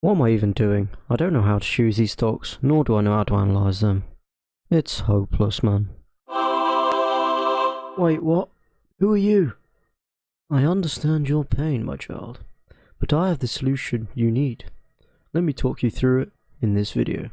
What am I even doing? I don't know how to choose these stocks, nor do I know how to analyse them. It's hopeless, man. Wait, what? Who are you? I understand your pain, my child, but I have the solution you need. Let me talk you through it in this video.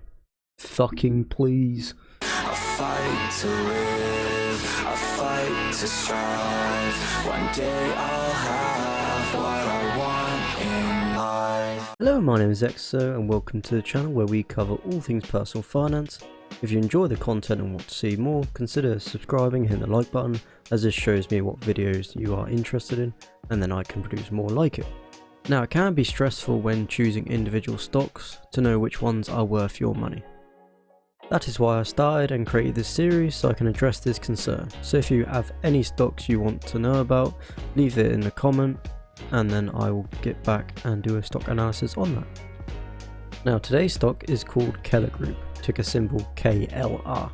Fucking please. I fight to live, I fight to strive. One day I'll have what I want in life. Hello, my name is Exo and welcome to the channel where we cover all things personal finance. If you enjoy the content and want to see more, consider subscribing and hitting the like button, as this shows me what videos you are interested in and then I can produce more like it. Now, it can be stressful when choosing individual stocks to know which ones are worth your money. That is why I started and created this series, so I can address this concern. So if you have any stocks you want to know about, leave it in the comment and then I will get back and do a stock analysis on that. Now, today's stock is called Keller Group, ticker symbol KLR.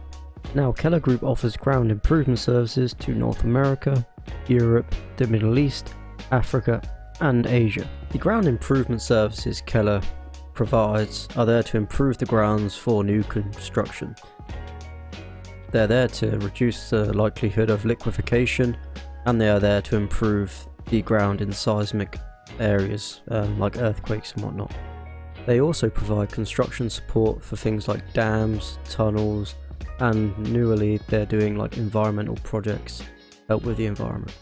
Now, Keller Group offers ground improvement services to North America, Europe, the Middle East, Africa and Asia. The ground improvement services Keller provides are there to improve the grounds for new construction. They're there to reduce the likelihood of liquefaction, and they are there to improve the ground in seismic areas like earthquakes and whatnot. They also provide construction support for things like dams, tunnels, and newly they're doing like environmental projects, help with the environment.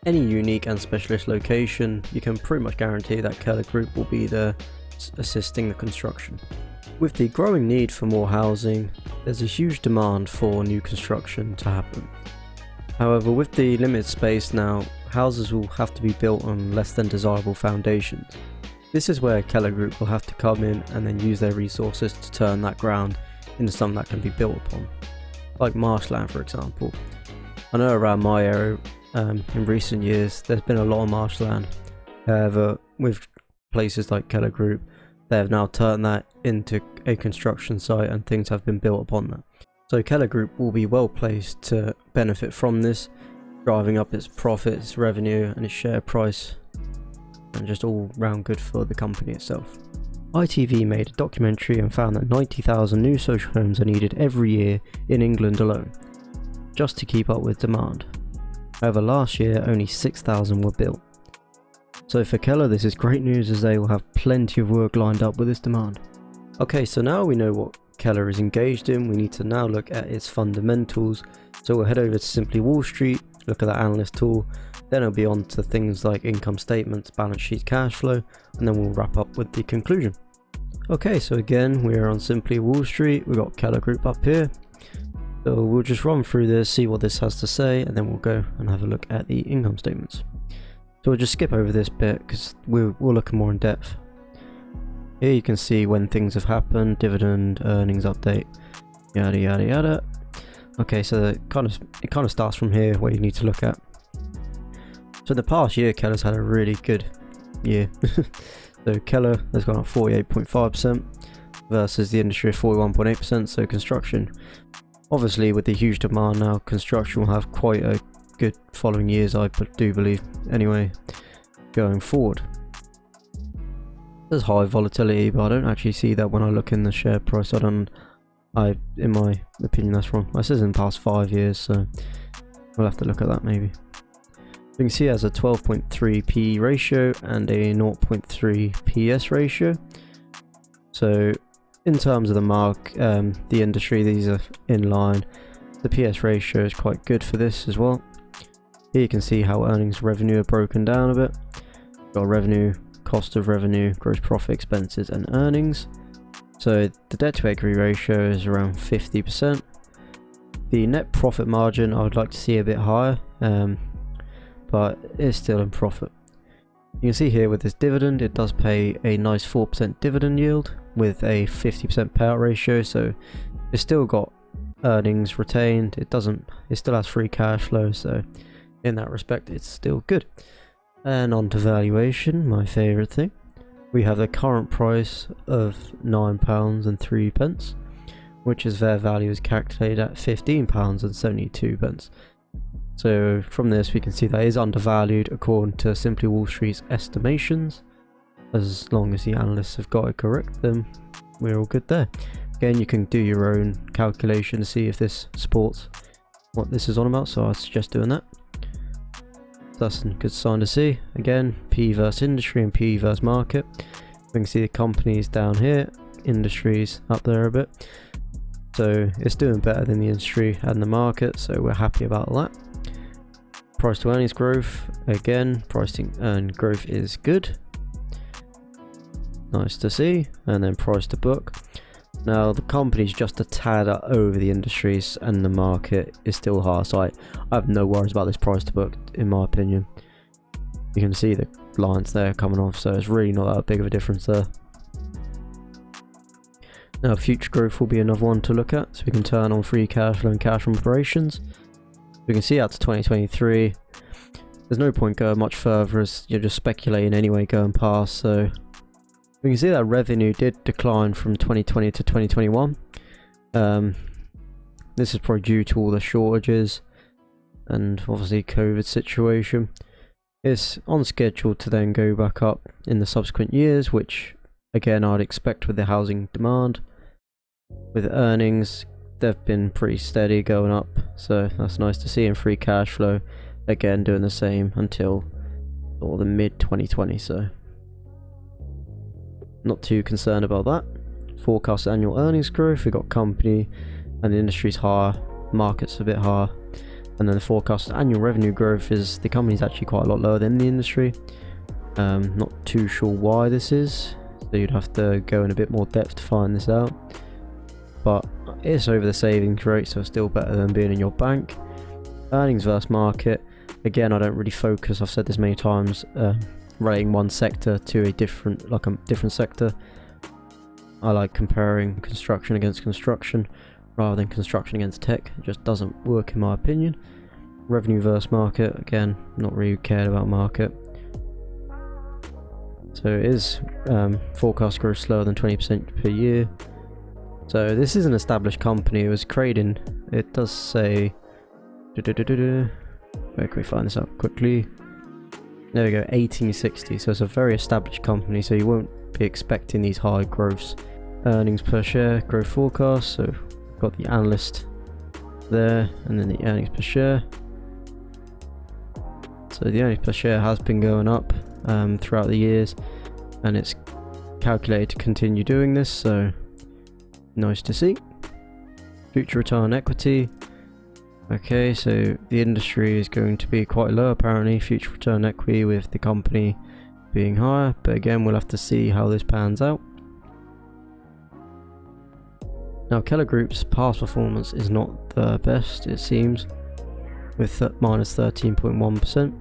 Any unique and specialist location, you can pretty much guarantee that Keller Group will be there assisting the construction. With the growing need for more housing, there's a huge demand for new construction to happen. However, with the limited space now, houses will have to be built on less than desirable foundations. This is where Keller Group will have to come in and then use their resources to turn that ground into something that can be built upon. Like marshland, for example. I know around my area, in recent years, there's been a lot of marshland. However, with places like Keller Group, they have now turned that into a construction site and things have been built upon that. So Keller Group will be well placed to benefit from this, driving up its profits, revenue and its share price, and just all round good for the company itself. ITV made a documentary and found that 90,000 new social homes are needed every year in England alone, just to keep up with demand. However, last year only 6,000 were built. So for Keller, this is great news as they will have plenty of work lined up with this demand. Okay, so now we know what Keller is engaged in, we need to now look at its fundamentals. So we'll head over to Simply Wall Street, look at the Analyst tool, then it'll be on to things like income statements, balance sheet, cash flow, and then we'll wrap up with the conclusion. Okay, so again, we're on Simply Wall Street, we've got Keller Group up here. So we'll just run through this, see what this has to say, and then we'll go and have a look at the income statements. So we'll just skip over this bit because we'll look more in depth. Here you can see when things have happened, dividend, earnings update, yada yada yada. Okay, so it kind of starts from here where you need to look at. So in the past year, Keller's had a really good year. So Keller has gone up 48.5% versus the industry of 41.8%. So construction, obviously with the huge demand now, construction will have quite a good following years, I do believe, anyway, going forward. There's high volatility, but I don't actually see that when I look in the share price. In my opinion, that's wrong. This is in the past 5 years, so we'll have to look at that maybe. You can see it has a 12.3 PE ratio and a 0.3 PS ratio. So in terms of the the industry, these are in line. The PS ratio is quite good for this as well. Here you can see how earnings revenue are broken down a bit. Got revenue, cost of revenue, gross profit, expenses and earnings. So the debt to equity ratio is around 50%. The net profit margin I would like to see a bit higher, but it's still in profit. You can see here with this dividend, it does pay a nice 4% dividend yield with a 50% payout ratio, so it's still got earnings retained. It still has free cash flow, so in that respect it's still good. And on to valuation, my favourite thing. We have the current price of £9.03, which is their value is calculated at £15.72. So from this we can see that is undervalued according to Simply Wall Street's estimations. as long as the analysts have got it correct, then we're all good there. Again, you can do your own calculation to see if this supports what this is on about, so I suggest doing that. That's a good sign to see. Again, P versus industry and P versus market. We can see the companies down here, industries up there a bit. So it's doing better than the industry and the market, so we're happy about that. Price to earnings growth, again, price to earn growth is good. Nice to see. And then price to book. Now the company's just a tad over the industries and the market is still high, so I have no worries about this price to book in my opinion. You can see the lines there coming off, so it's really not that big of a difference there. Now future growth will be another one to look at, so we can turn on free cash flow and cash from operations. We can see out to 2023. There's no point going much further as you're just speculating anyway going past, so we can see that revenue did decline from 2020 to 2021. This is probably due to all the shortages and obviously COVID situation. It's on schedule to then go back up in the subsequent years, which again I'd expect with the housing demand. With earnings, they've been pretty steady going up, so that's nice to see. And free cash flow again doing the same until the mid 2020, so not too concerned about that. Forecast annual earnings growth, we've got company and the industry's higher, market's a bit higher, and then the forecast annual revenue growth is the company's actually quite a lot lower than the industry. Not too sure why this is, so you'd have to go in a bit more depth to find this out, but it's over the savings rate, so it's still better than being in your bank. Earnings versus market, again I don't really focus, I've said this many times, rating one sector to a different sector. I like comparing construction against construction rather than construction against tech. It just doesn't work in my opinion. Revenue versus market, again not really cared about market. So it is forecast growth slower than 20% per year. So this is an established company. It was created, it does say, where can we find this out quickly? There we go, 1860, so it's a very established company, so you won't be expecting these high growths. Earnings per share growth forecast, so we've got the analyst there, and then the earnings per share. So the earnings per share has been going up throughout the years, and it's calculated to continue doing this, so nice to see. Future return on equity. Okay, so the industry is going to be quite low apparently, future return equity with the company being higher, but again we'll have to see how this pans out. Now Keller Group's past performance is not the best it seems, with minus 13.1%.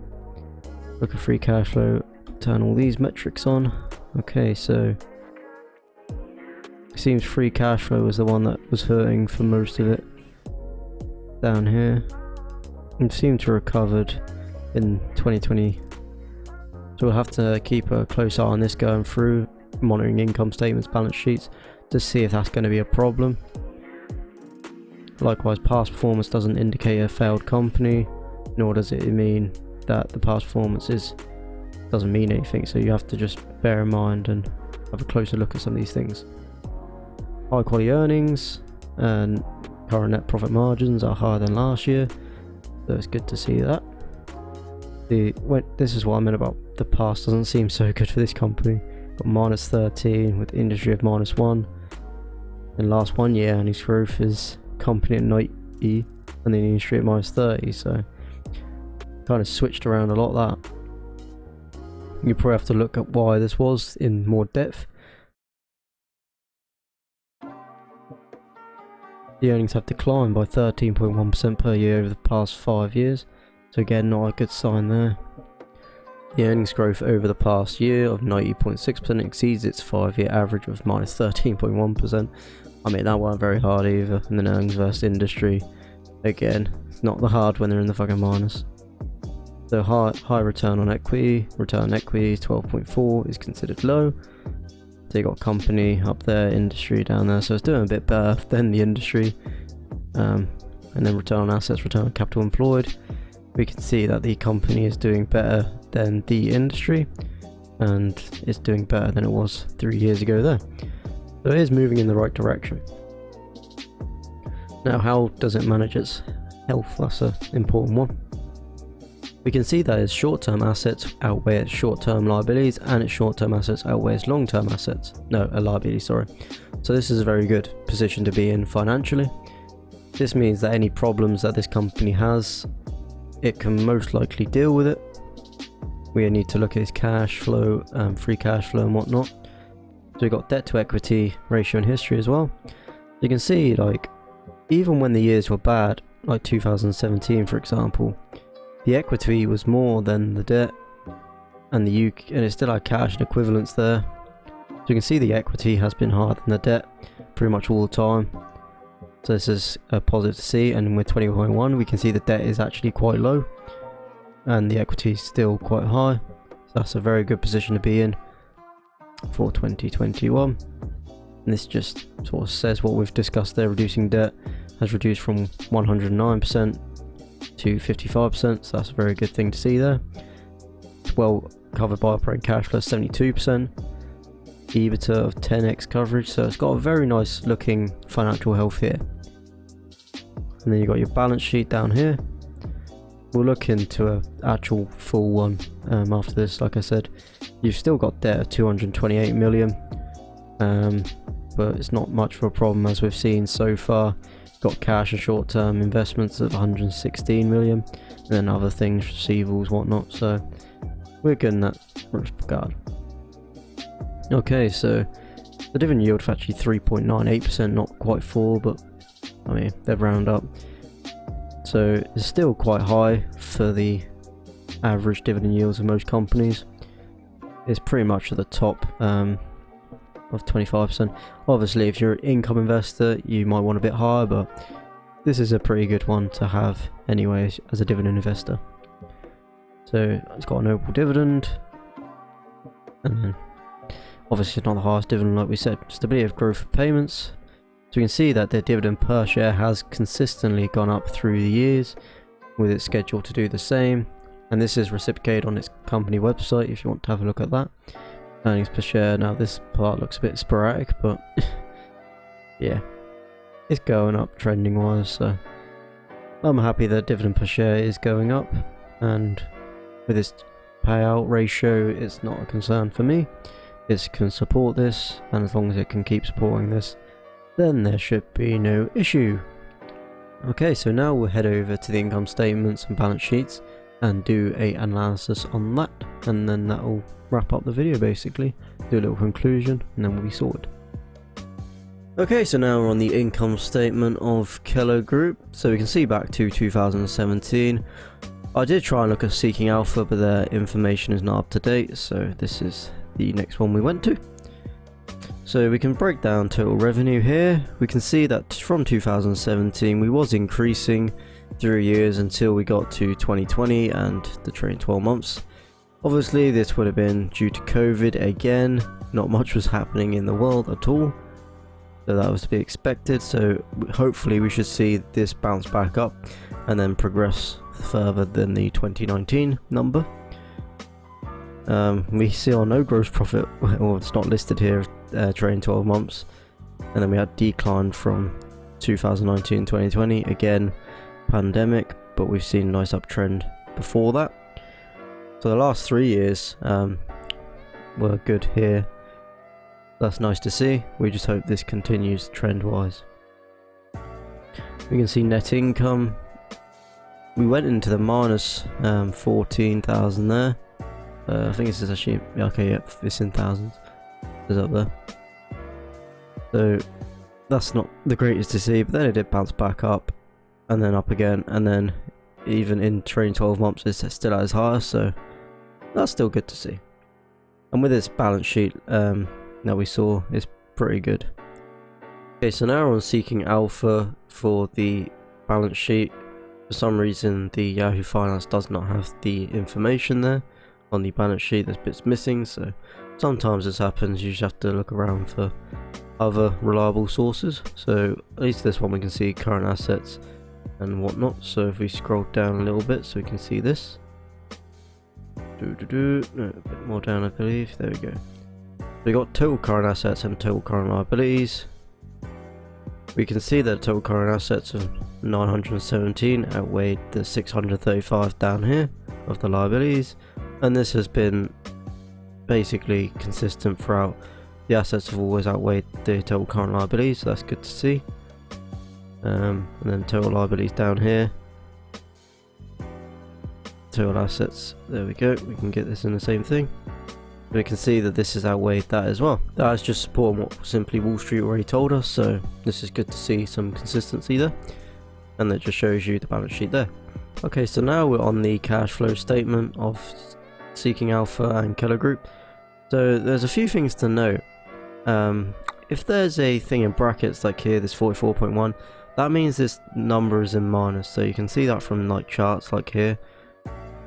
Look at free cash flow, turn all these metrics on. Okay, so it seems free cash flow was the one that was hurting for most of it. Down here, and seem to have recovered in 2020, so we'll have to keep a close eye on this going through, monitoring income statements, balance sheets to see if that's going to be a problem. Likewise, past performance doesn't indicate a failed company, nor does it mean that the past performance doesn't mean anything, so you have to just bear in mind and have a closer look at some of these things. High quality earnings and current net profit margins are higher than last year, so it's good to see that. This is what I meant about the past doesn't seem so good for this company. Got minus 13 with industry of minus 1. In last 1 year earnings growth is company at 90 and the industry at minus 30, so kind of switched around a lot that. You probably have to look at why this was in more depth. The earnings have declined by 13.1% per year over the past 5 years, so again not a good sign there. The earnings growth over the past year of 90.6% exceeds its 5-year average of minus 13.1%. I mean that weren't very hard either, and then earnings versus industry, again it's not the hard when they're in the fucking minus. So high return on equity, return on equity 12.4 is considered low. So you got company up there, industry down there, so it's doing a bit better than the industry. And then return on assets, return on capital employed, we can see that the company is doing better than the industry. and it's doing better than it was 3 years ago there. So it is moving in the right direction. Now, how does it manage its health? That's an important one. We can see that its short-term assets outweigh its short-term liabilities, and its short-term assets outweigh its long-term assets. No, a liability, sorry. So this is a very good position to be in financially. This means that any problems that this company has, it can most likely deal with it. We need to look at its cash flow, free cash flow and whatnot. So we've got debt to equity ratio and history as well. You can see, like, even when the years were bad, like 2017 for example, the equity was more than the debt, and it still had cash and equivalents there. So you can see the equity has been higher than the debt pretty much all the time. So this is a positive to see, and with 2021 we can see the debt is actually quite low and the equity is still quite high. So that's a very good position to be in for 2021. And this just sort of says what we've discussed there. Reducing debt has reduced from 109% to 55%, so that's a very good thing to see there. It's well covered by operating cash flow, 72%. EBITDA of 10x coverage, so it's got a very nice looking financial health here. And then you've got your balance sheet down here. We'll look into an actual full one after this. Like I said, you've still got debt of 228 million, but it's not much of a problem as we've seen so far. Got cash and short-term investments of 116 million, and then other things, receivables, whatnot, so we're good in that regard. Okay, so the dividend yield for actually 3.98%, not quite 4, but I mean, they've round up. So it's still quite high for the average dividend yields of most companies. It's pretty much at the top of 25%. Obviously, if you're an income investor, you might want a bit higher, but this is a pretty good one to have anyways as a dividend investor. So it's got an open dividend, and then obviously it's not the highest dividend like we said. Stability of growth of payments. So we can see that their dividend per share has consistently gone up through the years, with it scheduled to do the same. And this is reciprocated on its company website if you want to have a look at that. Earnings per share. Now this part looks a bit sporadic, but yeah, it's going up trending wise, so I'm happy that dividend per share is going up, and with its payout ratio it's not a concern for me. It can support this, and as long as it can keep supporting this, then there should be no issue. Okay, so now we'll head over to the income statements and balance sheets and do a analysis on that, and then that will wrap up the video basically. Do a little conclusion and then we'll be sorted. Okay, so now we're on the income statement of Keller Group. So we can see back to 2017. I did try and look at Seeking Alpha, but their information is not up to date, so this is the next one we went to. So we can break down total revenue here. We can see that from 2017 we was increasing through years until we got to 2020 and the trailing 12 months. Obviously this would have been due to COVID again. Not much was happening in the world at all, so that was to be expected. So hopefully we should see this bounce back up and then progress further than the 2019 number. We see our no gross profit, well it's not listed here, trailing 12 months, and then we had decline from 2019 2020, again pandemic, but we've seen a nice uptrend before that. So the last 3 years were good here. That's nice to see. We just hope this continues trend wise. We can see net income. We went into the minus 14,000 there. I think this is actually, okay, yep, it's in thousands. It's up there. So that's not the greatest to see, but then it did bounce back up and then up again, and then even in trailing 12 months it's still at its highest, so that's still good to see. And with this balance sheet that we saw, it's pretty good. Okay, so now we're on Seeking Alpha for the balance sheet. For some reason the Yahoo Finance does not have the information there on the balance sheet. There's bits missing, so sometimes this happens. You just have to look around for other reliable sources. So at least this one we can see current assets and whatnot. So if we scroll down a little bit so we can see this, No, a bit more down, I believe. There we go. We got total current assets and total current liabilities. We can see that total current assets of 917 outweighed the 635 down here of the liabilities, and this has been basically consistent throughout. The assets have always outweighed the total current liabilities, so that's good to see. And then total liabilities down here, total assets, there we go, we can get this in the same thing. We can see that this has outweighed that as well. That is just supporting what simply Wall Street already told us, so this is good to see some consistency there, and that just shows you the balance sheet there. Okay, so now we're on the cash flow statement of Seeking Alpha and Keller Group. So there's a few things to note. If there's a thing in brackets like here, this 44.1, that means this number is in minus, so you can see that from like charts like here.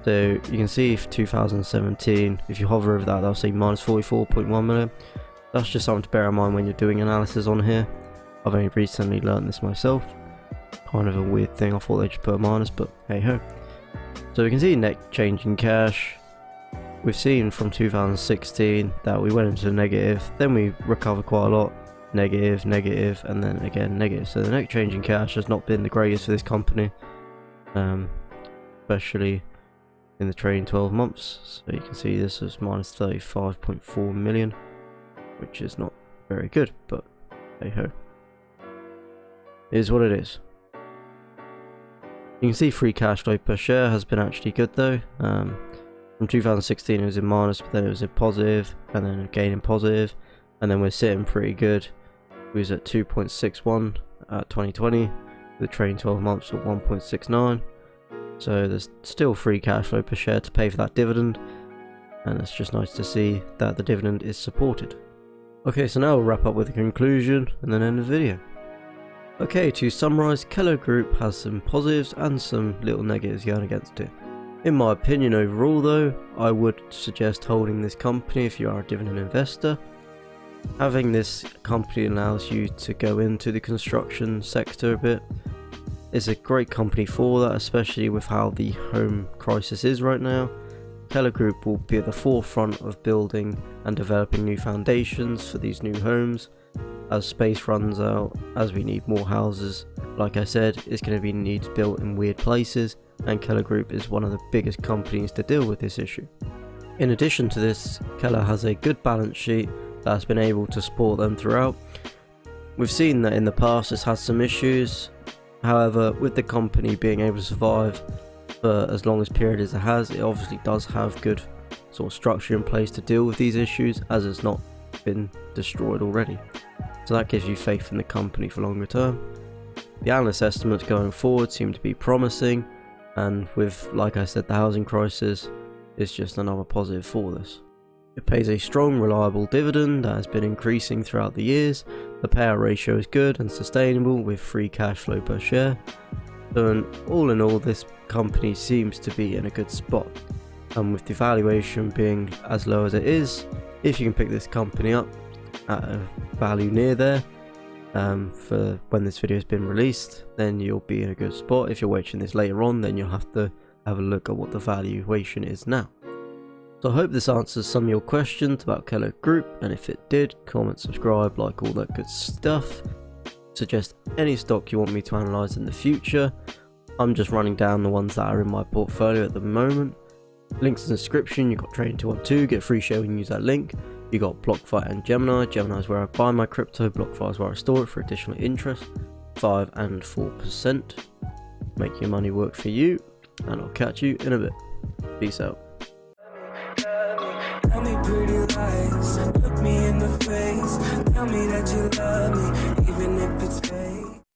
So you can see for 2017, if you hover over that, that'll say minus 44.1 million. That's just something to bear in mind when you're doing analysis on here. I've only recently learned this myself. Kind of a weird thing, I thought they just put a minus, but hey ho. So we can see net change in cash. We've seen from 2016 that we went into the negative, then we recovered quite a lot, negative, negative, and then again negative. So the net change in cash has not been the greatest for this company, especially in the trailing 12 months. So you can see this is minus 35.4 million, which is not very good, but hey ho, it is what it is. You can see free cash flow per share has been actually good though. From 2016 it was in minus, but then it was in positive, and then again in positive, and then we're sitting pretty good. We was at 2.61 at 2020, the trailing 12 months at 1.69. So there's still free cash flow per share to pay for that dividend, and it's just nice to see that the dividend is supported. Okay, so now we'll wrap up with a conclusion and then end the video. Okay, to summarise, Keller Group has some positives and some little negatives going against it. In my opinion overall though, I would suggest holding this company if you are a dividend investor. Having this company allows you to go into the construction sector a bit. It's a great company for that, especially with how the home crisis is right now. Keller Group will be at the forefront of building and developing new foundations for these new homes. As space runs out, as we need more houses, like I said, it's going to be needs built in weird places, and Keller Group is one of the biggest companies to deal with this issue. In addition to this, Keller has a good balance sheet that has been able to support them throughout. We've seen that in the past it's had some issues, however with the company being able to survive for as long as period as it has, it obviously does have good sort of structure in place to deal with these issues, as it's not been destroyed already. So that gives you faith in the company for longer term. The analyst estimates going forward seem to be promising, and with, like I said, the housing crisis is just another positive for this. It pays a strong, reliable dividend that has been increasing throughout the years. The payout ratio is good and sustainable with free cash flow per share. So all in all, this company seems to be in a good spot. And with the valuation being as low as it is, if you can pick this company up at a value near there for when this video has been released, then you'll be in a good spot. If you're watching this later on, then you'll have to have a look at what the valuation is now. So I hope this answers some of your questions about Keller Group, and if it did, comment, subscribe, like, all that good stuff. Suggest any stock you want me to analyse in the future. I'm just running down the ones that are in my portfolio at the moment. Links in the description. You got Trading 212, get a free share when you use that link. You got Blockfi and Gemini. Gemini is where I buy my crypto, Blockfi is where I store it for additional interest, 5 and 4%. Make your money work for you, and I'll catch you in a bit. Peace out. Tell me pretty lies, look me in the face. Tell me that you love me, even if it's fake.